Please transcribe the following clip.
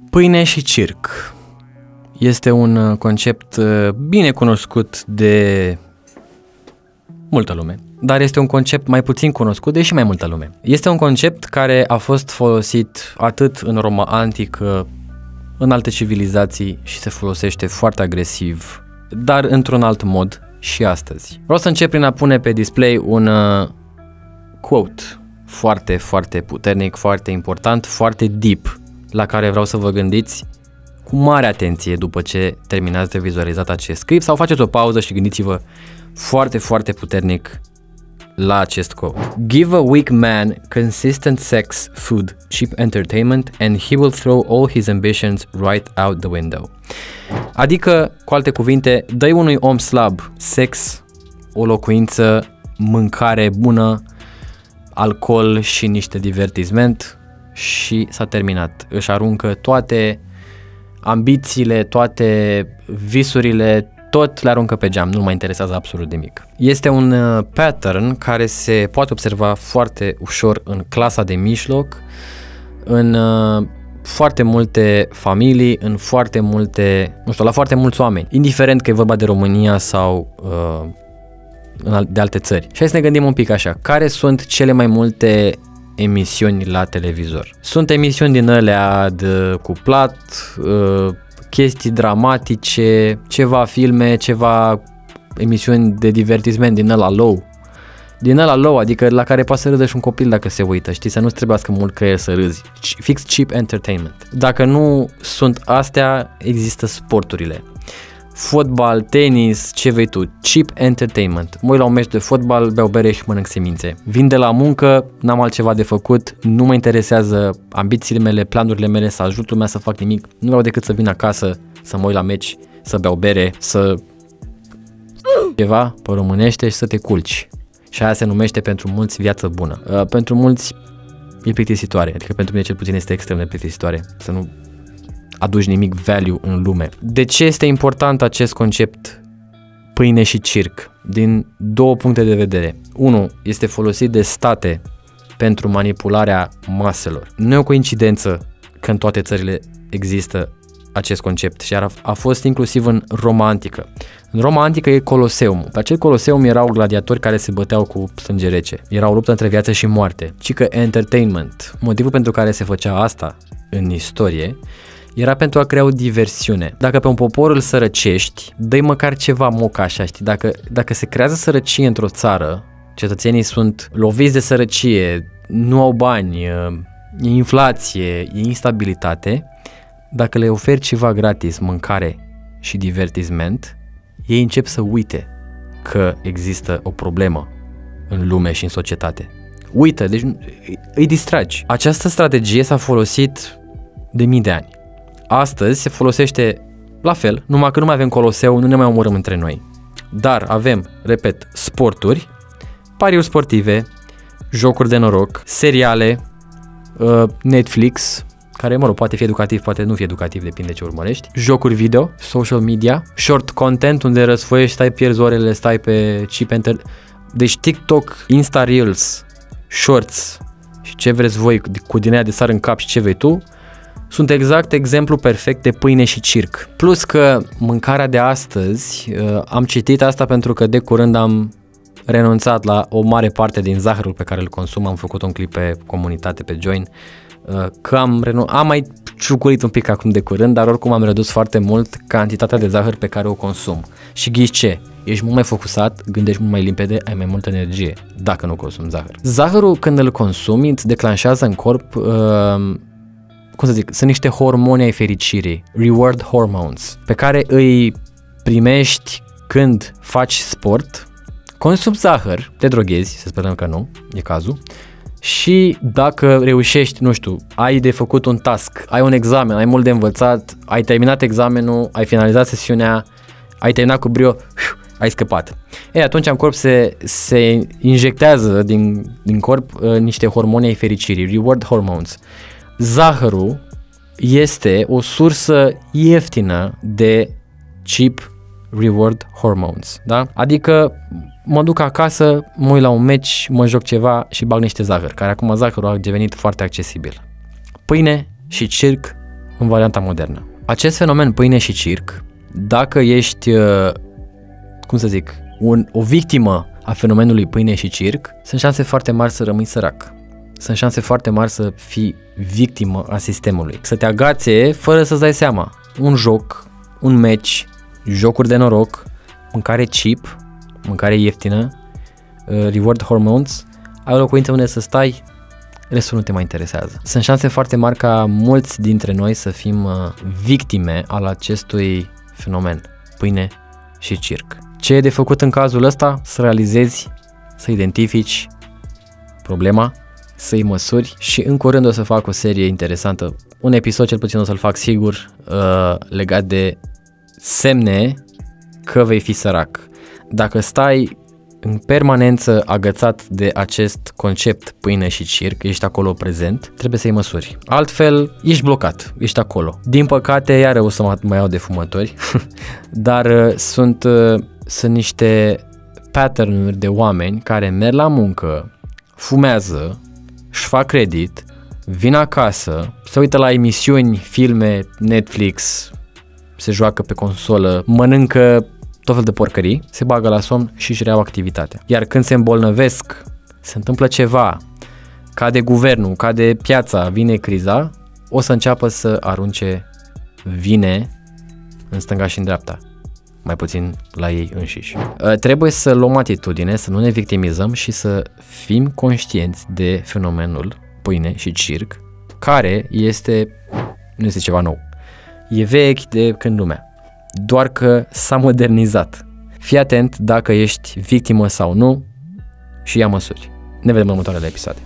Pâine și circ este un concept bine cunoscut de multă lume, dar este un concept mai puțin cunoscut de și mai multă lume. Este un concept care a fost folosit atât în Roma antică, în alte civilizații și se folosește foarte agresiv, dar într-un alt mod și astăzi. Vreau să încep prin a pune pe display un quote foarte, foarte puternic, foarte important, foarte deep, la care vreau să vă gândiți cu mare atenție după ce terminați de vizualizat acest script sau faceți o pauză și gândiți-vă foarte, foarte puternic la acest quote. Give a weak man consistent sex, food, cheap entertainment and he will throw all his ambitions right out the window. Adică, cu alte cuvinte, dă-i unui om slab sex, o locuință, mâncare bună, alcool și niște divertisment și s-a terminat. Își aruncă toate ambițiile, toate visurile, tot le aruncă pe geam, nu mai interesează absolut nimic. Este un pattern care se poate observa foarte ușor în clasa de mijloc, în foarte multe familii, în foarte multe, la foarte mulți oameni, indiferent că e vorba de România sau de alte țări. Și hai să ne gândim un pic așa, care sunt cele mai multe emisiuni la televizor? Sunt emisiuni din alea de cuplat, chestii dramatice, ceva filme, ceva emisiuni de divertisment din ăla low. Din ăla low, adică la care poate să râdă și un copil dacă se uită, știi, să nu-ți trebuiască mult creier să râzi. Fix cheap entertainment. Dacă nu sunt astea, există sporturile. Fotbal, tenis, ce vrei tu, cheap entertainment. Mă uit la un meci de fotbal, beau bere și mănânc semințe. Vin de la muncă, n-am altceva de făcut, nu mă interesează ambițiile mele, planurile mele, să ajut lumea să fac nimic. Nu vreau decât să vin acasă, să mă uit la meci, să beau bere, să ceva pe românește și să te culci. Și aia se numește pentru mulți viață bună. Pentru mulți e plictisitoare, adică pentru mine cel puțin este extrem de plictisitoare. Să nu aduci nimic value în lume. De ce este important acest concept pâine și circ? Din două puncte de vedere. Unu, este folosit de state pentru manipularea maselor. Nu e o coincidență că în toate țările există acest concept și a fost inclusiv în Roma antică. În Roma antică e Coloseum. Pe acel Coloseum erau gladiatori care se băteau cu sânge rece. Era o luptă între viață și moarte. Ci că entertainment, motivul pentru care se făcea asta în istorie, era pentru a crea o diversiune. Dacă pe un popor îl sărăcești, dă-i măcar ceva moca așa, știi? Dacă se creează sărăcie într-o țară, cetățenii sunt loviți de sărăcie, nu au bani, e inflație, e instabilitate, dacă le oferi ceva gratis, mâncare și divertisment, ei încep să uite că există o problemă în lume și în societate. Uită, deci îi distragi. Această strategie s-a folosit de mii de ani. Astăzi se folosește la fel, numai că nu mai avem Coloseu, nu ne mai omorâm între noi. Dar avem, repet, sporturi, pariuri sportive, jocuri de noroc, seriale, Netflix, care, poate fi educativ, poate nu fi educativ, depinde ce urmărești, jocuri video, social media, short content, unde răsfoiești, stai, pierzi orele, stai pe deci TikTok, Insta Reels, Shorts și ce vreți voi cu din aia de sar în cap și ce vrei tu, sunt exact exemplu perfect de pâine și circ. Plus că mâncarea de astăzi, am citit asta pentru că de curând am renunțat la o mare parte din zahărul pe care îl consum, am făcut un clip pe comunitate, pe Join, că am mai ciucurit un pic acum de curând, dar oricum am redus foarte mult cantitatea de zahăr pe care o consum. Și ghiși ce? Ești mult mai focusat, gândești mult mai limpede, ai mai multă energie dacă nu consumi zahăr. Zahărul, când îl consumi, îți declanșează în corp sunt niște hormoni ai fericirii, reward hormones, pe care îi primești când faci sport, consumi zahăr, te droghezi, să sperăm că nu, e cazul, și dacă reușești, nu știu, ai de făcut un task, ai un examen, ai mult de învățat, ai terminat examenul, ai finalizat sesiunea, ai terminat cu brio, ai scăpat. Atunci în corp se injectează din corp niște hormoni ai fericirii, reward hormones. Zahărul este o sursă ieftină de cheap reward hormones, da? Adică mă duc acasă, mă uit la un meci, mă joc ceva și bag niște zahăr, care acum zahărul a devenit foarte accesibil. Pâine și circ în varianta modernă. Acest fenomen pâine și circ, dacă ești, o victimă a fenomenului pâine și circ, sunt șanse foarte mari să rămâi sărac. Sunt șanse foarte mari să fii victimă a sistemului. Să te agațe fără să-ți dai seama. Un joc, un meci, jocuri de noroc, mâncare cheap, mâncare ieftină, reward hormones, ai o locuință unde să stai, restul nu te mai interesează. Sunt șanse foarte mari ca mulți dintre noi să fim victime al acestui fenomen, pâine și circ. Ce e de făcut în cazul ăsta? Să realizezi, să identifici problema, să-i măsuri și în curând o să fac o serie interesantă, un episod cel puțin o să-l fac sigur, legat de semne că vei fi sărac. Dacă stai în permanență agățat de acest concept pâine și circ, ești acolo prezent, trebuie să-i măsuri. Altfel, ești blocat, ești acolo. Din păcate, iară o să mai iau de fumători, dar sunt niște pattern-uri de oameni care merg la muncă, fumează, își fac credit, vin acasă, se uită la emisiuni, filme, Netflix, se joacă pe consolă, mănâncă tot fel de porcării, se bagă la somn și își reau activitatea. Iar când se îmbolnăvesc, se întâmplă ceva, cade guvernul, cade piața, vine criza, o să înceapă să arunce vine în stânga și în dreapta, mai puțin la ei înșiși. Trebuie să luăm atitudine, să nu ne victimizăm și să fim conștienți de fenomenul pâine și circ, care nu este ceva nou. E vechi de când lumea, doar că s-a modernizat. Fii atent dacă ești victimă sau nu și ia măsuri. Ne vedem în următoarele episoade.